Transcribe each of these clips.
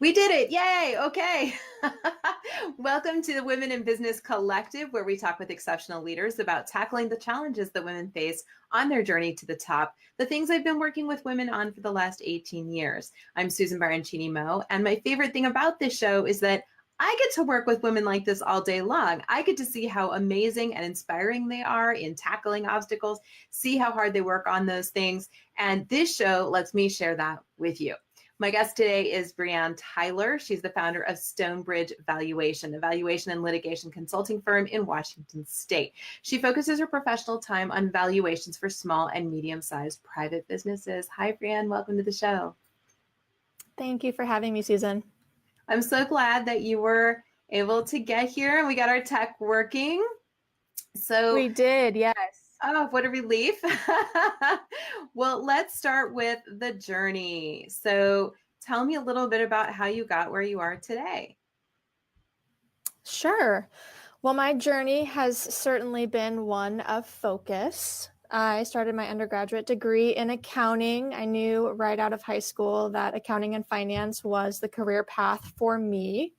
We did it. Yay. Okay. Welcome to the Women in Business Collective, where we talk with exceptional leaders about tackling the challenges that women face on their journey to the top, the things I've been working with women on for the last 18 years. I'm Susan Baroncini-Moe, and my favorite thing about this show is that I get to work with women like this all day long. I get to see how amazing and inspiring they are in tackling obstacles, see how hard they work on those things, and this show lets me share that with you. My guest today is Brianne Tyler. She's the founder of StoneBridge Valuation, a valuation and litigation consulting firm in Washington State. She focuses her professional time on valuations for small and medium-sized private businesses. Hi, Brianne. Welcome to the show. Thank you for having me, Susan. I'm so glad that you were able to get here and we got our tech working. So we did, yes. Oh, what a relief. Well, let's start with the journey. So tell me a little bit about how you got where you are today. Sure. Well, my journey has certainly been one of focus. I started my undergraduate degree in accounting. I knew right out of high school that accounting and finance was the career path for me.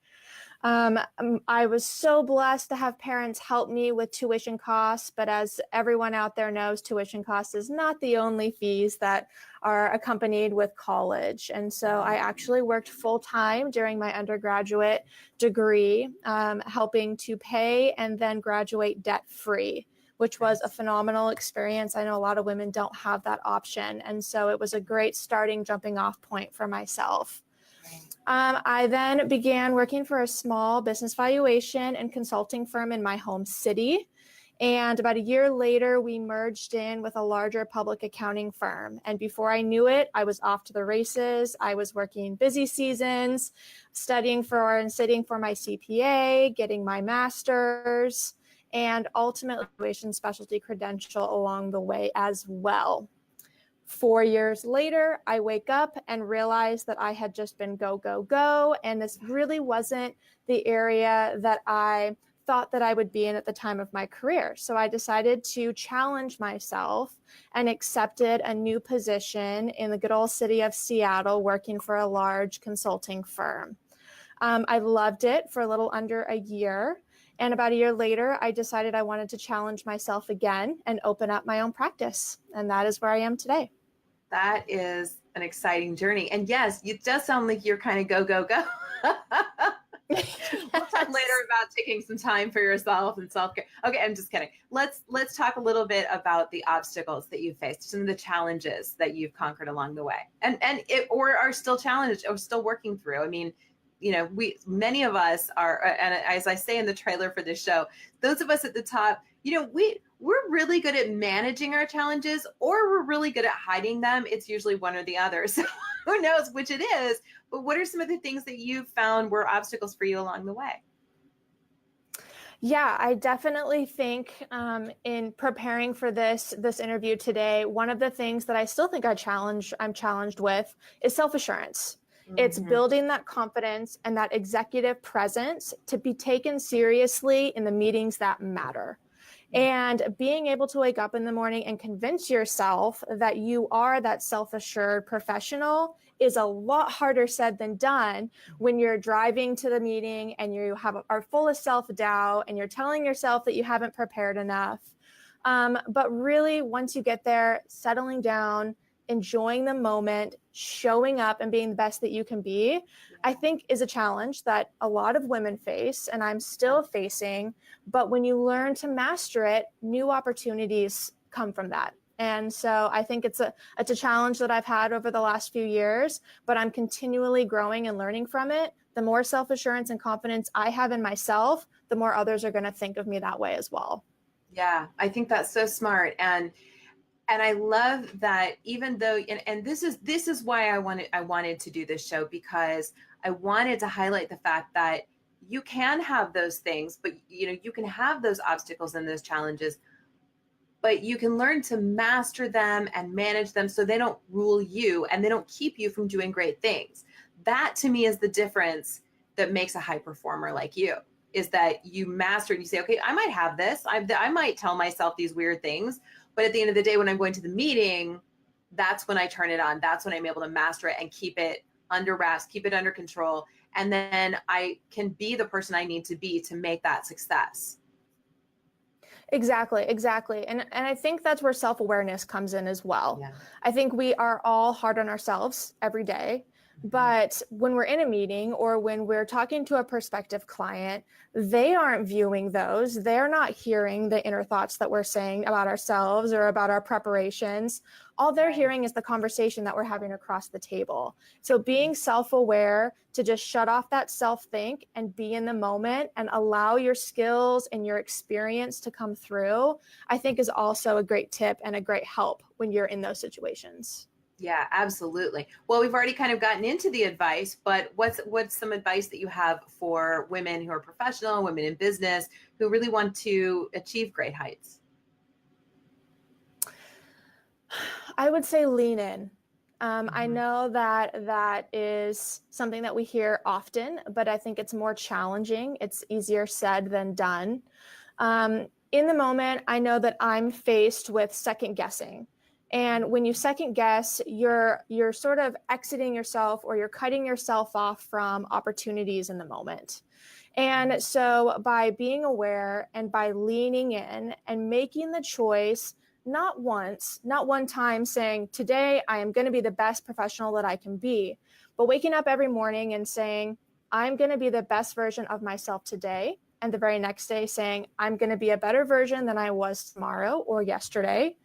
I was so blessed to have parents help me with tuition costs, but as everyone out there knows, tuition costs is not the only fees that are accompanied with college. And so I actually worked full-time during my undergraduate degree, helping to pay and then graduate debt-free, which was a phenomenal experience. I know a lot of women don't have that option. And so it was a great starting jumping off point for myself. I then began working for a small business valuation and consulting firm in my home city. And about a year later, we merged in with a larger public accounting firm. And before I knew it, I was off to the races. I was working busy seasons, studying for and sitting for my CPA, getting my master's, and ultimately valuation specialty credential along the way as well. 4 years later, I wake up and realize that I had just been go, go, go. And this really wasn't the area that I thought that I would be in at the time of my career. So I decided to challenge myself and accepted a new position in the good old city of Seattle, working for a large consulting firm. I loved it for a little under a year. And about a year later, I decided I wanted to challenge myself again and open up my own practice. And that is where I am today. That is an exciting journey. And yes, it does sound like you're kind of go, go, go. Yes. We'll talk later about taking some time for yourself and self-care. Okay, I'm just kidding. Let's talk a little bit about the obstacles that you faced, some of the challenges that you've conquered along the way, and or are still challenged or still working through. I mean, you know, many of us are, and as I say in the trailer for this show, those of us at the top, you know, we're really good at managing our challenges, or we're really good at hiding them. It's usually one or the other. So who knows which it is, but what are some of the things that you've found were obstacles for you along the way? Yeah, I definitely think in preparing for this interview today, one of the things that I still think I'm challenged with is self-assurance. It's building that confidence and that executive presence to be taken seriously in the meetings that matter. And being able to wake up in the morning and convince yourself that you are that self-assured professional is a lot harder said than done when you're driving to the meeting and you are full of self-doubt and you're telling yourself that you haven't prepared enough. But really, once you get there, settling down, enjoying the moment, showing up and being the best that you can be, I think is a challenge that a lot of women face and I'm still facing. But when you learn to master it, new opportunities come from that. And so I think it's a challenge that I've had over the last few years, but I'm continually growing and learning from it. The more self-assurance and confidence I have in myself, the more others are going to think of me that way as well. Yeah, I think that's so smart. And I love that, even though, and this is why I wanted to do this show, because I wanted to highlight the fact that you can have those things, but you know, you can have those obstacles and those challenges, but you can learn to master them and manage them so they don't rule you and they don't keep you from doing great things. That to me is the difference that makes a high performer like you, is that you master it and you say, okay, I might have this. I might tell myself these weird things, but at the end of the day, when I'm going to the meeting, that's when I turn it on. That's when I'm able to master it and keep it under wraps, keep it under control, and then I can be the person I need to be to make that success. Exactly, exactly. And I think that's where self-awareness comes in as well. Yeah. I think we are all hard on ourselves every day, but when we're in a meeting or when we're talking to a prospective client, they aren't viewing those. They're not hearing the inner thoughts that we're saying about ourselves or about our preparations. All they're hearing is the conversation that we're having across the table. So being self-aware to just shut off that self-think and be in the moment and allow your skills and your experience to come through, I think is also a great tip and a great help when you're in those situations. Yeah, absolutely. Well, we've already kind of gotten into the advice, but what's some advice that you have for women who are professional, women in business, who really want to achieve great heights? I would say lean in. I know that that is something that we hear often, but I think it's more challenging. It's easier said than done. In the moment, I know that I'm faced with second guessing. And when you second guess, you're sort of exiting yourself or you're cutting yourself off from opportunities in the moment. And so by being aware and by leaning in and making the choice, not once, not one time saying, today I am going to be the best professional that I can be, but waking up every morning and saying, I'm going to be the best version of myself today. And the very next day saying, I'm going to be a better version than I was tomorrow or yesterday.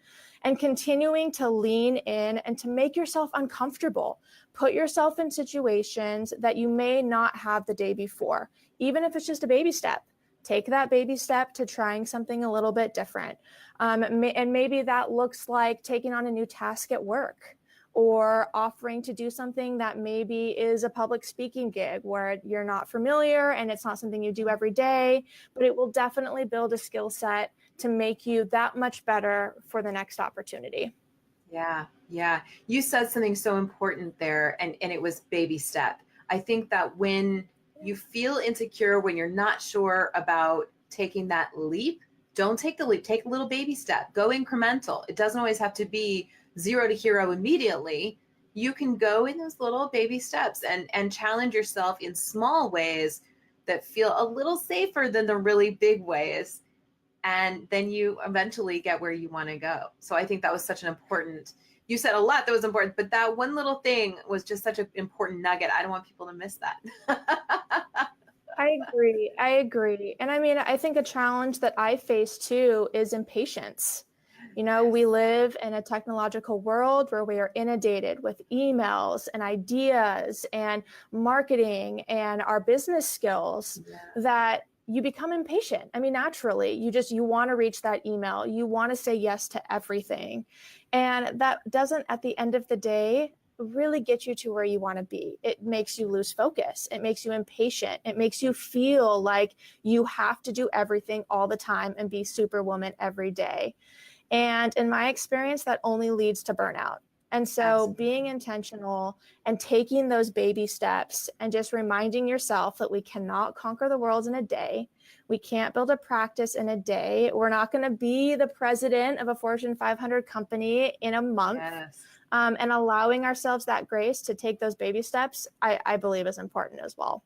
And continuing to lean in and to make yourself uncomfortable. Put yourself in situations that you may not have the day before, even if it's just a baby step. Take that baby step to trying something a little bit different. And maybe that looks like taking on a new task at work or offering to do something that maybe is a public speaking gig where you're not familiar and it's not something you do every day, but it will definitely build a skill set to make you that much better for the next opportunity. Yeah, yeah. You said something so important there, and it was baby step. I think that when you feel insecure, when you're not sure about taking that leap, don't take the leap. Take a little baby step. Go incremental. It doesn't always have to be zero to hero immediately. You can go in those little baby steps and challenge yourself in small ways that feel a little safer than the really big ways, and then you eventually get where you want to go. So I think that was such an important, you said a lot that was important, but that one little thing was just such an important nugget. I don't want people to miss that. I agree. I agree. And I mean, I think a challenge that I face too is impatience. You know, we live in a technological world where we are inundated with emails and ideas and marketing and our business skills that you become impatient. I mean, naturally, you want to reach that email. You want to say yes to everything. And that doesn't, at the end of the day, really get you to where you want to be. It makes you lose focus. It makes you impatient. It makes you feel like you have to do everything all the time and be superwoman every day. And in my experience, that only leads to burnout. And so Absolutely. being intentional and taking those baby steps and just reminding yourself that we cannot conquer the world in a day. We can't build a practice in a day. We're not going to be the president of a Fortune 500 company in a month. Yes. And allowing ourselves that grace to take those baby steps, I believe is important as well.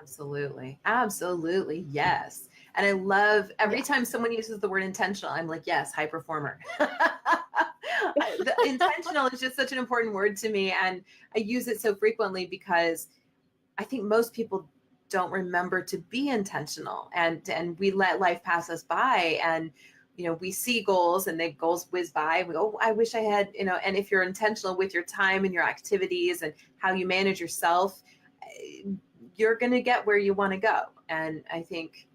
Absolutely. Absolutely. Yes. And I love every time someone uses the word intentional, I'm like, yes, high performer. The intentional is just such an important word to me. And I use it so frequently because I think most people don't remember to be intentional, and we let life pass us by, and we see goals and the goals whiz by. We go, oh, I wish I had, and if you're intentional with your time and your activities and how you manage yourself, you're going to get where you want to go. And I think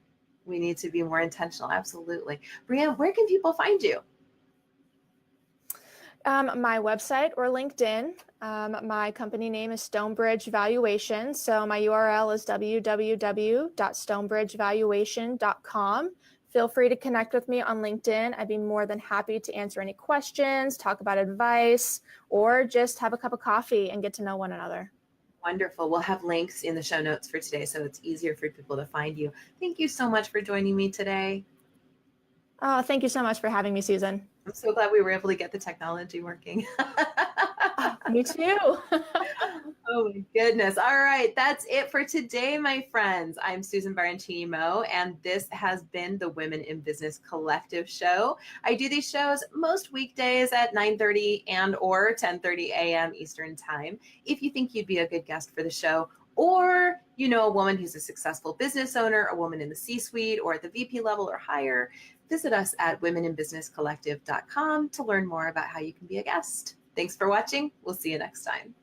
we need to be more intentional. Absolutely. Brianne, where can people find you? My website or LinkedIn. My company name is StoneBridge Valuation. So my URL is www.stonebridgevaluation.com. Feel free to connect with me on LinkedIn. I'd be more than happy to answer any questions, talk about advice, or just have a cup of coffee and get to know one another. Wonderful. We'll have links in the show notes for today, so it's easier for people to find you. Thank you so much for joining me today. Oh, thank you so much for having me, Susan. I'm so glad we were able to get the technology working. Me too. Oh my goodness. All right. That's it for today, my friends. I'm Susan Barantini-Mo, and this has been the Women in Business Collective show. I do these shows most weekdays at 9:30 and or 10:30 a.m. Eastern time. If you think you'd be a good guest for the show, or you know a woman who's a successful business owner, a woman in the C-suite or at the VP level or higher, visit us at womeninbusinesscollective.com to learn more about how you can be a guest. Thanks for watching. We'll see you next time.